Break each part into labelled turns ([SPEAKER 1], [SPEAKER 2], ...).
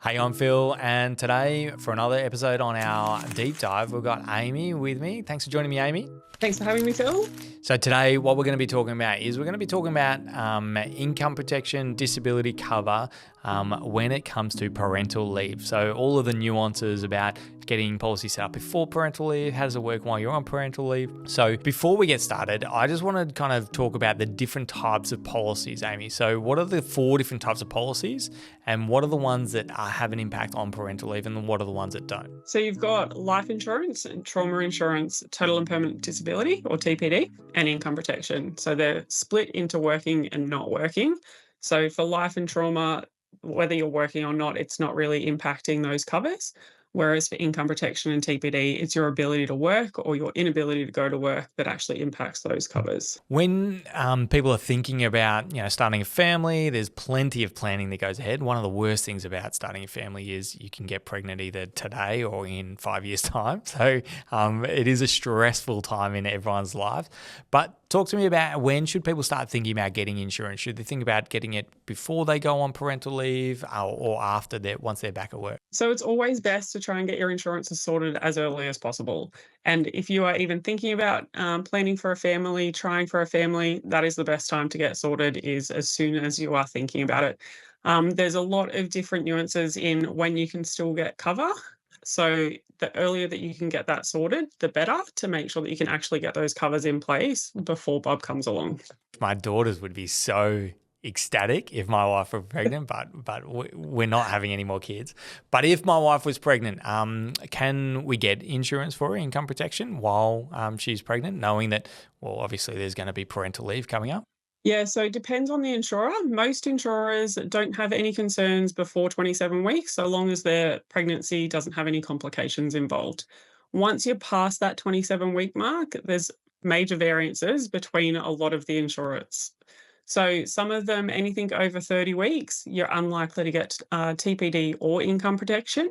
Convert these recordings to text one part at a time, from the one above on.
[SPEAKER 1] Hey, I'm Phil, and today for another episode on our deep dive, we've got Amy with me. Thanks for joining me, Amy.
[SPEAKER 2] Thanks for having me, Phil.
[SPEAKER 1] So today, what we're going to be talking about is we're going to be talking about income protection, disability cover when it comes to parental leave. So all of the nuances about getting policy set up before parental leave, how does it work while you're on parental leave. So before we get started, I just want to kind of talk about the different types of policies, Amy. So what are the 4 different types of policies, and what are the ones that have an impact on parental leave, and what are the ones that don't?
[SPEAKER 2] So you've got life insurance and trauma insurance, total and permanent disability or TPD, and income protection. So they're split into working and not working. So for life and trauma, whether you're working or not, it's not really impacting those covers. Whereas for income protection and TPD, it's your ability to work or your inability to go to work that actually impacts those covers.
[SPEAKER 1] When people are thinking about, starting a family, there's plenty of planning that goes ahead. One of the worst things about starting a family is you can get pregnant either today or in 5 years' time. So it is a stressful time in everyone's life. But talk to me about, when should people start thinking about getting insurance? Should they think about getting it before they go on parental leave or after once they're back at work?
[SPEAKER 2] So it's always best to try and get your insurances sorted as early as possible. And if you are even thinking about planning for a family, trying for a family, that is the best time to get sorted, is as soon as you are thinking about it. There's a lot of different nuances in when you can still get cover. So the earlier that you can get that sorted, the better, to make sure that you can actually get those covers in place before Bob comes along.
[SPEAKER 1] My daughters would be so ecstatic if my wife were pregnant, but we're not having any more kids. But if my wife was pregnant, can we get insurance for her, income protection, while she's pregnant, knowing that, well, obviously there's going to be parental leave coming up?
[SPEAKER 2] Yeah, so it depends on the insurer. Most insurers don't have any concerns before 27 weeks, so long as their pregnancy doesn't have any complications involved. Once you're past that 27-week mark, there's major variances between a lot of the insurers. So some of them, anything over 30 weeks, you're unlikely to get TPD or income protection.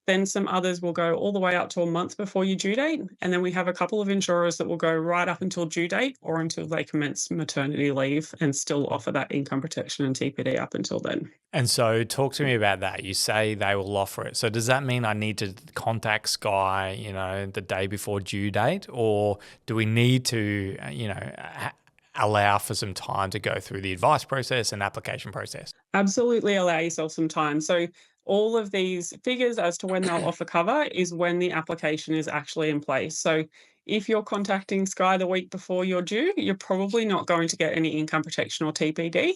[SPEAKER 2] Then some others will go all the way up to a month before your due date. And then we have a couple of insurers that will go right up until due date or until they commence maternity leave and still offer that income protection and TPD up until then.
[SPEAKER 1] And so talk to me about that. You say they will offer it. So does that mean I need to contact Skye, the day before due date, or do we need to, allow for some time to go through the advice process and application process?
[SPEAKER 2] Absolutely allow yourself some time. So all of these figures as to when they'll offer cover is when the application is actually in place. So if you're contacting Skye the week before you're due, you're probably not going to get any income protection or TPD.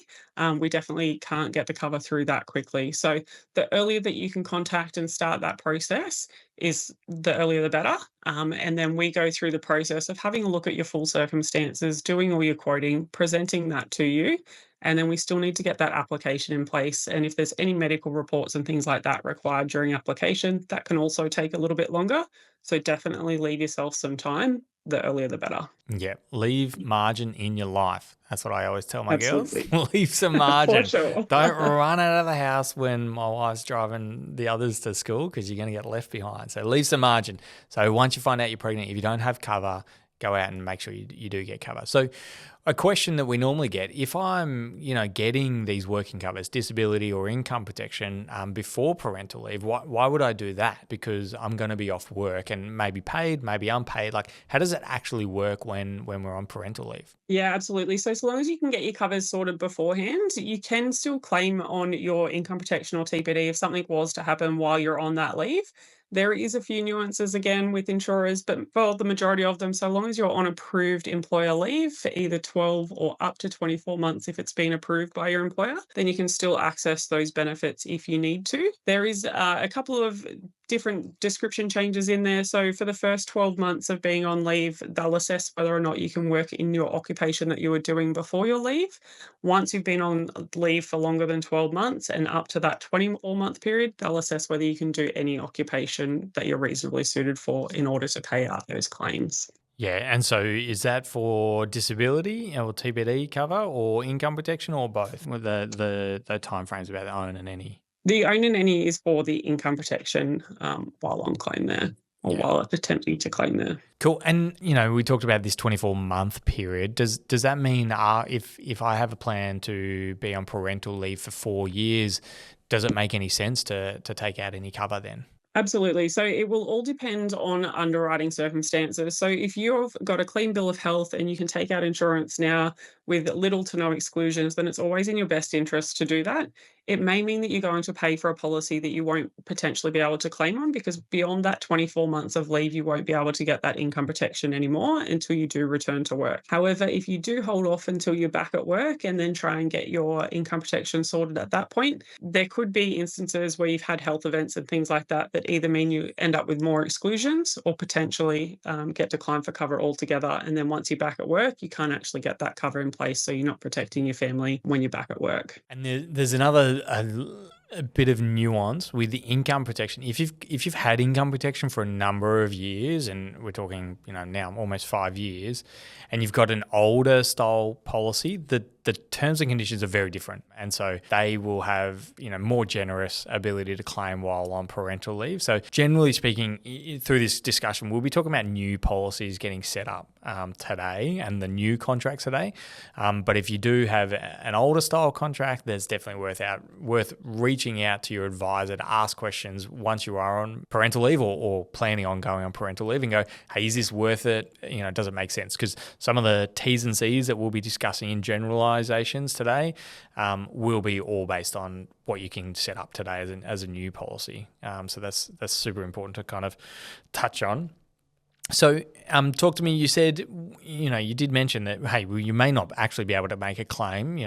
[SPEAKER 2] We definitely can't get the cover through that quickly. So the earlier that you can contact and start that process is the earlier the better. And then we go through the process of having a look at your full circumstances, doing all your quoting, presenting that to you. And then we still need to get that application in place. And if there's any medical reports and things like that required during application, that can also take a little bit longer. So definitely leave yourself some time. The earlier, the better.
[SPEAKER 1] Yeah, leave margin in your life. That's what I always tell my girls.
[SPEAKER 2] Absolutely.
[SPEAKER 1] Leave some margin.
[SPEAKER 2] For sure.
[SPEAKER 1] Don't run out of the house when my wife's driving the others to school, because you're going to get left behind. So leave some margin. So once you find out you're pregnant, if you don't have cover, go out and make sure you do get cover. So a question that we normally get, if I'm, getting these working covers, disability or income protection before parental leave, why would I do that? Because I'm going to be off work and maybe paid, maybe unpaid. Like, how does it actually work when we're on parental leave?
[SPEAKER 2] Yeah, absolutely. So long as you can get your covers sorted beforehand, you can still claim on your income protection or TPD if something was to happen while you're on that leave. There is a few nuances again with insurers, but for the majority of them, so long as you're on approved employer leave for either 12 or up to 24 months if it's been approved by your employer, then you can still access those benefits if you need to. There is a couple of different description changes in there. So for the first 12 months of being on leave, they'll assess whether or not you can work in your occupation that you were doing before your leave. Once you've been on leave for longer than 12 months and up to that 24-month period, they'll assess whether you can do any occupation that you're reasonably suited for in order to pay out those claims.
[SPEAKER 1] Yeah, and so is that for disability or TPD cover or income protection, or both? With the timeframes about the own and any?
[SPEAKER 2] The own and any is for the income protection while on claim there. or
[SPEAKER 1] Yeah.
[SPEAKER 2] while attempting to claim there.
[SPEAKER 1] Cool. And, we talked about this 24-month period. Does that mean if I have a plan to be on parental leave for 4 years, does it make any sense to take out any cover then?
[SPEAKER 2] Absolutely. So it will all depend on underwriting circumstances. So if you've got a clean bill of health and you can take out insurance now with little to no exclusions, then it's always in your best interest to do that. It may mean that you're going to pay for a policy that you won't potentially be able to claim on, because beyond that 24 months of leave, you won't be able to get that income protection anymore until you do return to work. However, if you do hold off until you're back at work and then try and get your income protection sorted at that point, there could be instances where you've had health events and things like that that either mean you end up with more exclusions or potentially get declined for cover altogether. And then once you're back at work, you can't actually get that cover in place. So you're not protecting your family when you're back at work.
[SPEAKER 1] And there's another a bit of nuance with the income protection. If you've had income protection for a number of years, and we're talking now almost 5 years, and you've got an older style policy, the terms and conditions are very different, and so they will have more generous ability to claim while on parental leave. So generally speaking, through this discussion, we'll be talking about new policies getting set up today and the new contracts today. But if you do have an older style contract, there's definitely worth reaching out to your advisor to ask questions once you are on parental leave or planning on going on parental leave, and go, hey, is this worth it? Does it make sense? Because some of the T's and C's that we'll be discussing in generalizations today will be all based on what you can set up today as a new policy. So that's super important to kind of touch on. So talk to me, you said, you did mention that, hey, well, you may not actually be able to make a claim,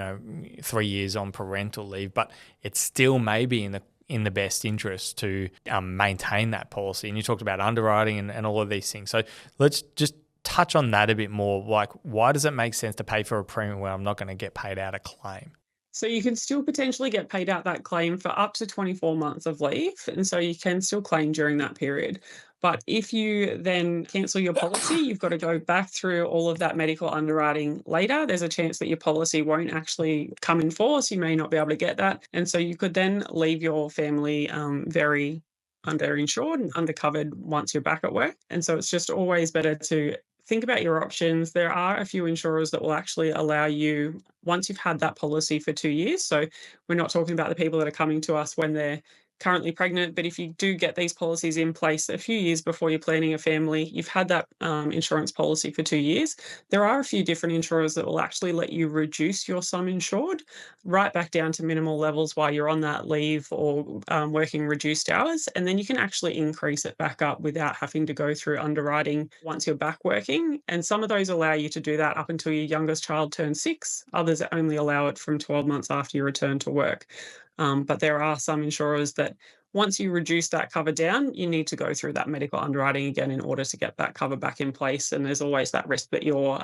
[SPEAKER 1] 3 years on parental leave, but it still may be in the best interest to maintain that policy. And you talked about underwriting and all of these things. So let's just touch on that a bit more. Like, why does it make sense to pay for a premium where I'm not going to get paid out a claim?
[SPEAKER 2] So you can still potentially get paid out that claim for up to 24 months of leave. And so you can still claim during that period. But if you then cancel your policy, you've got to go back through all of that medical underwriting later. There's a chance that your policy won't actually come in force. You may not be able to get that. And so you could then leave your family very underinsured and undercovered once you're back at work. And so it's just always better to think about your options. There are a few insurers that will actually allow you, once you've had that policy for 2 years. So we're not talking about the people that are coming to us when they're currently pregnant, but if you do get these policies in place a few years before you're planning a family, you've had that insurance policy for 2 years, there are a few different insurers that will actually let you reduce your sum insured right back down to minimal levels while you're on that leave or working reduced hours. And then you can actually increase it back up without having to go through underwriting once you're back working. And some of those allow you to do that up until your youngest child turns 6. Others only allow it from 12 months after you return to work. But there are some insurers that once you reduce that cover down, you need to go through that medical underwriting again in order to get that cover back in place. And there's always that risk that your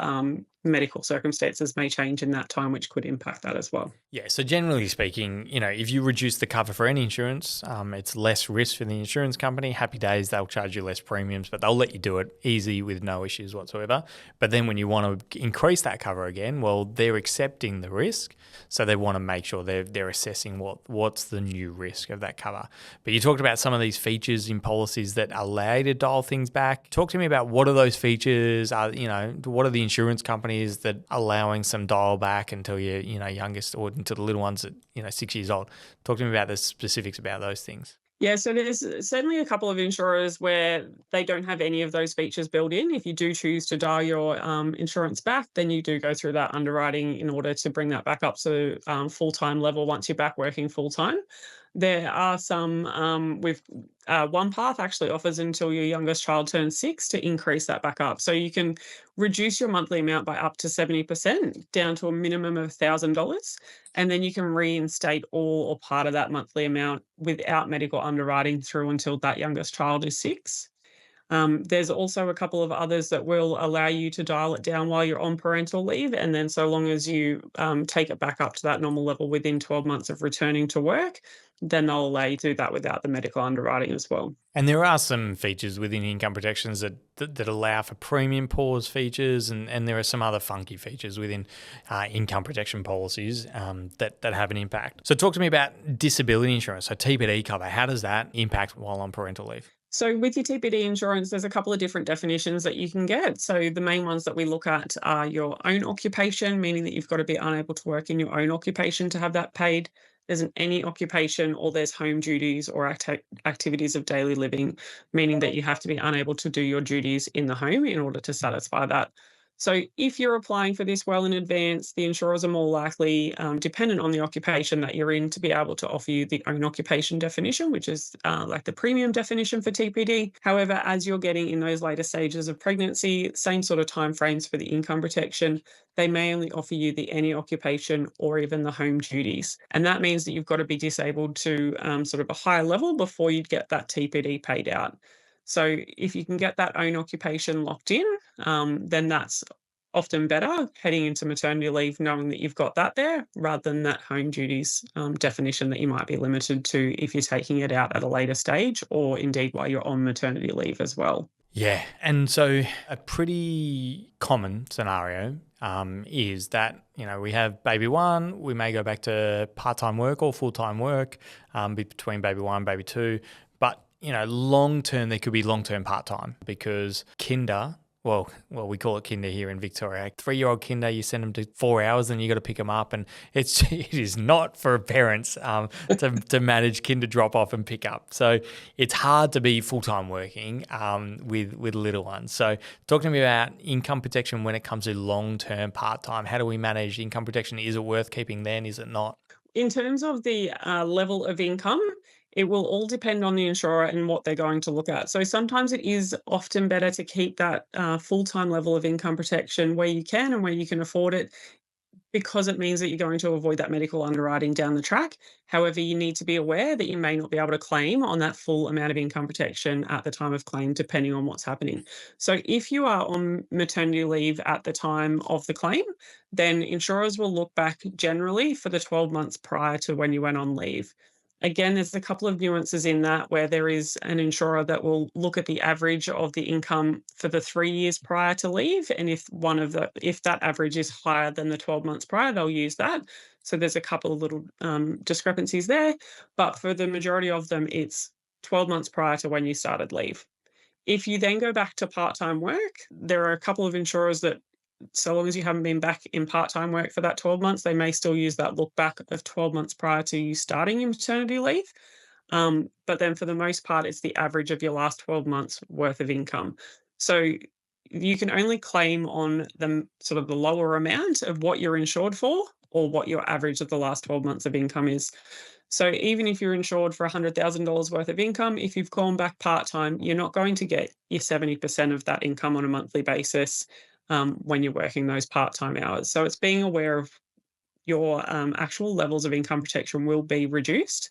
[SPEAKER 2] medical circumstances may change in that time, which could impact that as well.
[SPEAKER 1] Yeah, so generally speaking, if you reduce the cover for any insurance, it's less risk for the insurance company. Happy days, they'll charge you less premiums, but they'll let you do it easy with no issues whatsoever. But then when you want to increase that cover again, well, they're accepting the risk, so they want to make sure they're assessing what's the new risk of that cover. But you talked about some of these features in policies that allow you to dial things back. Talk to me about what are those features? What are the insurance companies that allowing some dial back until your youngest or until the little ones at 6 years old? Talk to me about the specifics about those things.
[SPEAKER 2] Yeah, so there's certainly a couple of insurers where they don't have any of those features built in. If you do choose to dial your insurance back, then you do go through that underwriting in order to bring that back up to full-time level once you're back working full-time. There are some with One Path actually offers until your youngest child turns 6 to increase that back up. So you can reduce your monthly amount by up to 70% down to a minimum of $1,000. And then you can reinstate all or part of that monthly amount without medical underwriting through until that youngest child is 6. There's also a couple of others that will allow you to dial it down while you're on parental leave. And then so long as you take it back up to that normal level within 12 months of returning to work, then they'll allow you to do that without the medical underwriting as well.
[SPEAKER 1] And there are some features within income protections that allow for premium pause features, and there are some other funky features within income protection policies that have an impact. So talk to me about disability insurance. So TPD cover, how does that impact while on parental leave?
[SPEAKER 2] So with your TPD insurance, there's a couple of different definitions that you can get. So the main ones that we look at are your own occupation, meaning that you've got to be unable to work in your own occupation to have that paid. There's an any occupation, or there's home duties or activities of daily living, meaning that you have to be unable to do your duties in the home in order to satisfy that. So if you're applying for this well in advance, the insurers are more likely, dependent on the occupation that you're in, to be able to offer you the own occupation definition, which is like the premium definition for TPD. However, as you're getting in those later stages of pregnancy, same sort of timeframes for the income protection, they may only offer you the any occupation or even the home duties. And that means that you've got to be disabled to sort of a higher level before you'd get that TPD paid out. So if you can get that own occupation locked in, then that's often better heading into maternity leave, knowing that you've got that there rather than that home duties definition that you might be limited to if you're taking it out at a later stage, or indeed while you're on maternity leave as well.
[SPEAKER 1] Yeah. And so a pretty common scenario is that, we have baby one, we may go back to part-time work or full-time work between baby one, baby two. But, long term, there could be long-term part-time because kinder, well, we call it kinder here in Victoria. 3-year-old kinder, you send them to 4 hours and you got to pick them up, and it is not for parents to manage kinder drop off and pick up. So it's hard to be full time working with little ones. So talk to me about income protection when it comes to long term part time. How do we manage income protection? Is it worth keeping then? Is it not?
[SPEAKER 2] In terms of the level of income, it will all depend on the insurer and what they're going to look at. So sometimes it is often better to keep that full-time level of income protection where you can and where you can afford it, because it means that you're going to avoid that medical underwriting down the track. However, you need to be aware that you may not be able to claim on that full amount of income protection at the time of claim, depending on what's happening. So if you are on maternity leave at the time of the claim, then insurers will look back generally for the 12 months prior to when you went on leave. Again, there's a couple of nuances in that, where there is an insurer that will look at the average of the income for the 3 years prior to leave. And if that average is higher than the 12 months prior, they'll use that. So there's a couple of little discrepancies there. But for the majority of them, it's 12 months prior to when you started leave. If you then go back to part-time work, there are a couple of insurers that, so long as you haven't been back in part-time work for that 12 months, they may still use that look back of 12 months prior to you starting your maternity leave. But then for the most part, it's the average of your last 12 months worth of income. So you can only claim on the sort of the lower amount of what you're insured for, or what your average of the last 12 months of income is. So even if you're insured for $100,000 worth of income, if you've gone back part-time, you're not going to get your 70% of that income on a monthly basis when you're working those part-time hours. So it's being aware of your actual levels of income protection will be reduced,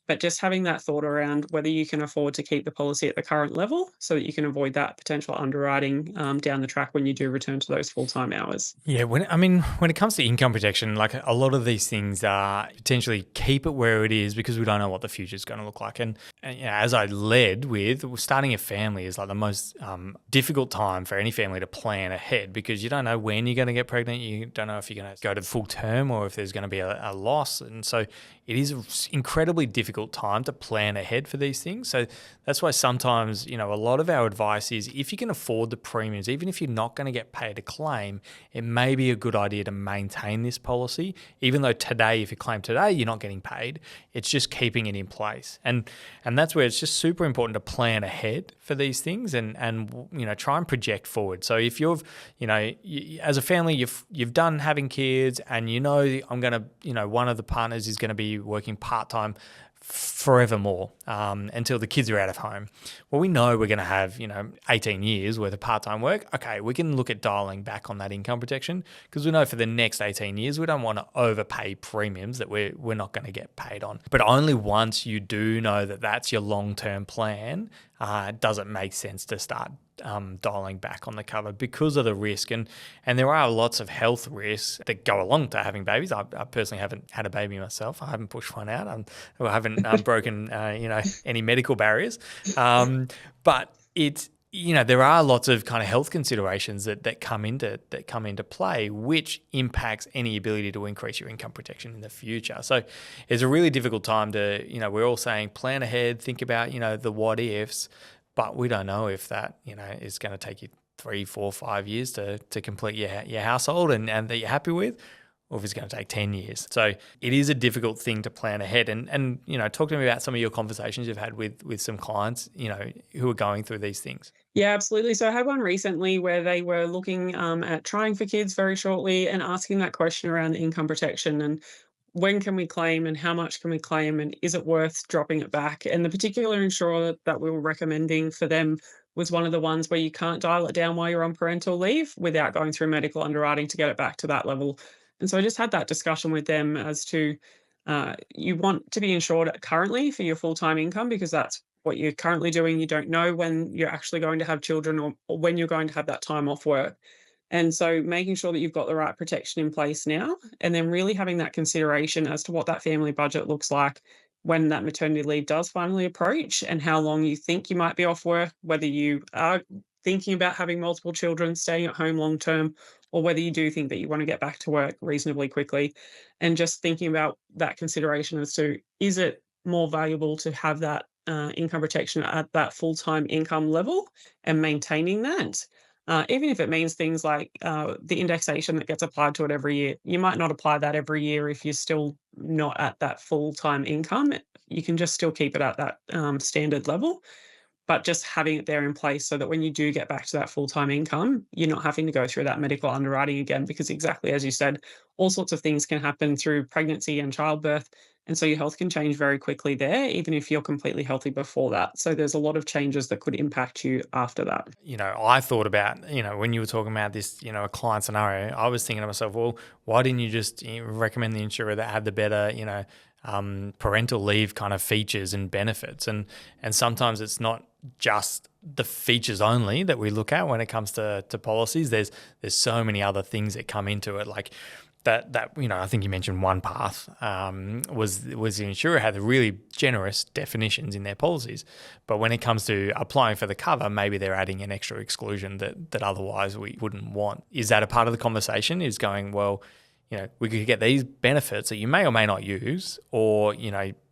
[SPEAKER 2] but just having that thought around whether you can afford to keep the policy at the current level so that you can avoid that potential underwriting down the track when you do return to those full-time hours.
[SPEAKER 1] Yeah, when it comes to income protection, like a lot of these things are potentially keep it where it is because we don't know what the future is going to look like. And as I led with, starting a family is like the most difficult time for any family to plan ahead, because you don't know when you're going to get pregnant. You don't know if you're going to go to full term or if there's going to be a loss. And so it is an incredibly difficult time to plan ahead for these things. So that's why sometimes, a lot of our advice is, if you can afford the premiums, even if you're not going to get paid a claim, it may be a good idea to maintain this policy, even though today, if you claim today, you're not getting paid. It's just keeping it in place. And that's where it's just super important to plan ahead for these things and try and project forward. So if as a family, you've done having kids, and I'm going to, one of the partners is going to be working part-time forevermore until the kids are out of home. Well, we know we're going to have 18 years worth of part-time work. Okay, we can look at dialing back on that income protection, because we know for the next 18 years we don't want to overpay premiums that we're not going to get paid on. But only once you do know that that's your long-term plan does it make sense to start dialing back on the cover, because of the risk. And there are lots of health risks that go along to having babies. I personally haven't had a baby myself. I haven't pushed one out. I haven't broken any medical barriers. But it's there are lots of kind of health considerations that come into play, which impacts any ability to increase your income protection in the future. So it's a really difficult time to we're all saying plan ahead, think about the what ifs. but we don't know if that, is going to take you 3, 4, 5 years to complete your household and that you're happy with, or if it's going to take 10 years. So it is a difficult thing to plan ahead. And talk to me about some of your conversations you've had with some clients, who are going through these things.
[SPEAKER 2] Yeah, absolutely. So I had one recently where they were looking at trying for kids very shortly and asking that question around income protection and when can we claim and how much can we claim and is it worth dropping it back? And the particular insurer that we were recommending for them was one of the ones where you can't dial it down while you're on parental leave without going through medical underwriting to get it back to that level. And so I just had that discussion with them as to you want to be insured currently for your full time income because that's what you're currently doing. You don't know when you're actually going to have children or when you're going to have that time off work. And so making sure that you've got the right protection in place now, and then really having that consideration as to what that family budget looks like when that maternity leave does finally approach and how long you think you might be off work, whether you are thinking about having multiple children, staying at home long term, or whether you do think that you want to get back to work reasonably quickly. And just thinking about that consideration as to is it more valuable to have that income protection at that full time income level and maintaining that? Even if it means things like the indexation that gets applied to it every year, you might not apply that every year if you're still not at that full time income. You can just still keep it at that standard level, but just having it there in place so that when you do get back to that full-time income, you're not having to go through that medical underwriting again, because exactly as you said, all sorts of things can happen through pregnancy and childbirth. And so your health can change very quickly there, even if you're completely healthy before that. So there's a lot of changes that could impact you after that.
[SPEAKER 1] I thought about, when you were talking about this, a client scenario, I was thinking to myself, well, why didn't you just recommend the insurer that had the better, parental leave kind of features and benefits? And sometimes it's not just the features only that we look at when it comes to policies. There's so many other things that come into it, like that I think you mentioned one path was the insurer had really generous definitions in their policies, but when it comes to applying for the cover, maybe they're adding an extra exclusion that otherwise we wouldn't want. Is that a part of the conversation? Is going, well, we could get these benefits that you may or may not use, or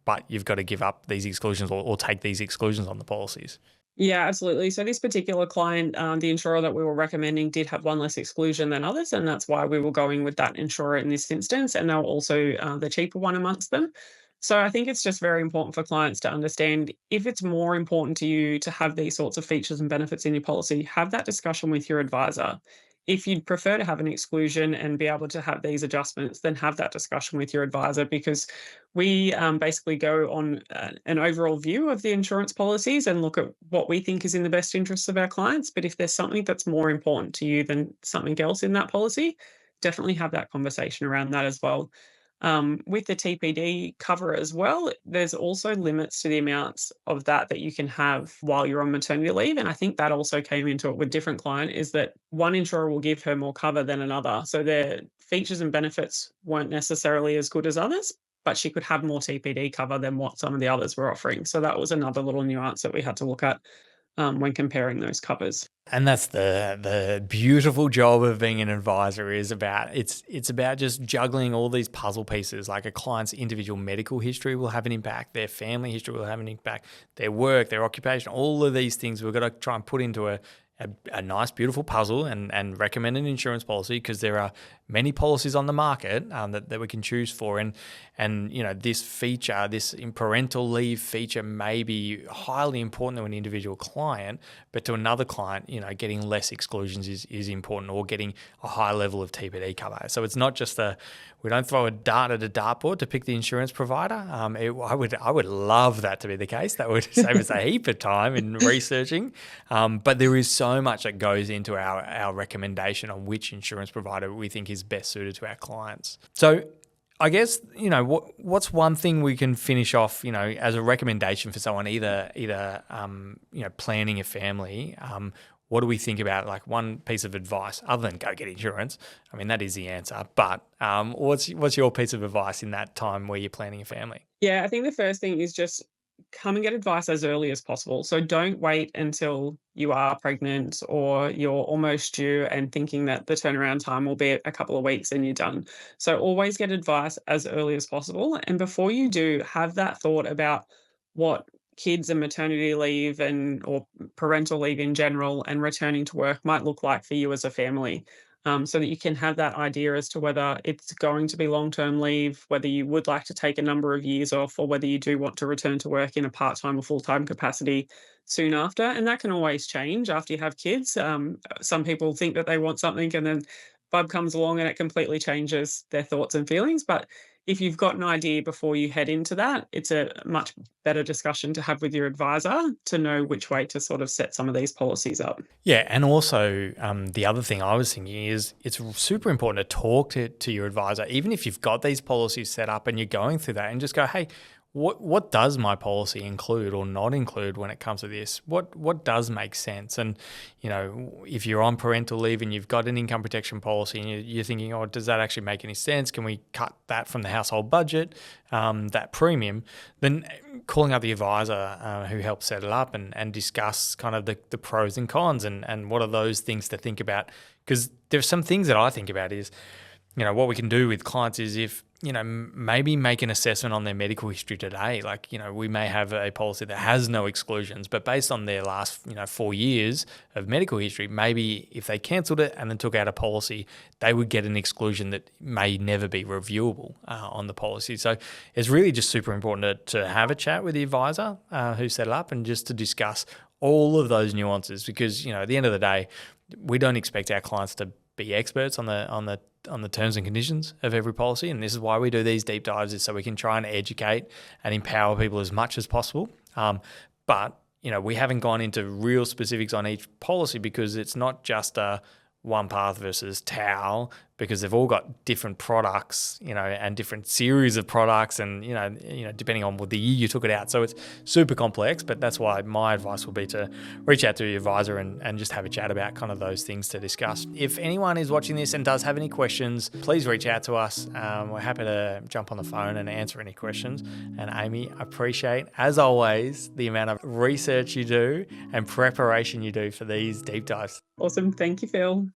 [SPEAKER 1] but you've got to give up these exclusions or take these exclusions on the policies.
[SPEAKER 2] Yeah, absolutely. So this particular client, the insurer that we were recommending did have one less exclusion than others, and that's why we were going with that insurer in this instance. And they were also the cheaper one amongst them. So I think it's just very important for clients to understand if it's more important to you to have these sorts of features and benefits in your policy, have that discussion with your advisor. If you'd prefer to have an exclusion and be able to have these adjustments, then have that discussion with your advisor, because we basically go on an overall view of the insurance policies and look at what we think is in the best interests of our clients. But if there's something that's more important to you than something else in that policy, definitely have that conversation around that as well. With the TPD cover as well, there's also limits to the amounts of that you can have while you're on maternity leave. And I think that also came into it with different client is that one insurer will give her more cover than another. So their features and benefits weren't necessarily as good as others, but she could have more TPD cover than what some of the others were offering. So that was another little nuance that we had to look at when comparing those covers.
[SPEAKER 1] And that's the beautiful job of being an advisor is about it's about just juggling all these puzzle pieces. Like a client's individual medical history will have an impact, their family history will have an impact, their work, their occupation, all of these things we've got to try and put into a nice, beautiful puzzle and recommend an insurance policy, because there are many policies on the market that we can choose for. And this feature, this parental leave feature may be highly important to an individual client, but to another client, getting less exclusions is important, or getting a high level of TPD cover. So it's not just we don't throw a dart at a dartboard to pick the insurance provider. I would love that to be the case. That would save us a heap of time in researching. But there is so much that goes into our recommendation on which insurance provider we think is best suited to our clients. So I guess, what's one thing we can finish off, as a recommendation for someone either planning a family. What do we think about, like, one piece of advice other than go get insurance? I mean, that is the answer. But what's your piece of advice in that time where you're planning a family?
[SPEAKER 2] Yeah, I think the first thing is just come and get advice as early as possible. So don't wait until you are pregnant or you're almost due and thinking that the turnaround time will be a couple of weeks and you're done. So always get advice as early as possible. And before you do, have that thought about what kids and maternity leave or parental leave in general and returning to work might look like for you as a family. So that you can have that idea as to whether it's going to be long-term leave, whether you would like to take a number of years off, or whether you do want to return to work in a part-time or full-time capacity soon after. And that can always change after you have kids. Some people think that they want something, and then bub comes along and it completely changes their thoughts and feelings. But if you've got an idea before you head into that, it's a much better discussion to have with your advisor to know which way to sort of set some of these policies up.
[SPEAKER 1] Yeah, and also the other thing I was thinking is it's super important to talk to your advisor, even if you've got these policies set up and you're going through that, and just go, hey, what does my policy include or not include when it comes to this? What does make sense? And if you're on parental leave and you've got an income protection policy and you're thinking, oh, does that actually make any sense? Can we cut that from the household budget, that premium? Then calling up the advisor who helped set it up and discuss kind of the pros and cons and what are those things to think about. Because there's some things that I think about is, what we can do with clients is if, maybe make an assessment on their medical history today. Like, we may have a policy that has no exclusions, but based on their last, 4 years of medical history, maybe if they cancelled it and then took out a policy, they would get an exclusion that may never be reviewable on the policy. So it's really just super important to have a chat with the advisor who set it up and just to discuss all of those nuances because, at the end of the day, we don't expect our clients to be experts on the terms and conditions of every policy, and this is why we do these deep dives, is so we can try and educate and empower people as much as possible. But we haven't gone into real specifics on each policy because it's not just a one path versus TAL, because they've all got different products, and different series of products, and depending on what the year you took it out. So it's super complex, but that's why my advice will be to reach out to your advisor and just have a chat about kind of those things to discuss. If anyone is watching this and does have any questions, please reach out to us. We're happy to jump on the phone and answer any questions. And Amy, I appreciate, as always, the amount of research you do and preparation you do for these deep dives.
[SPEAKER 2] Awesome. Thank you, Phil.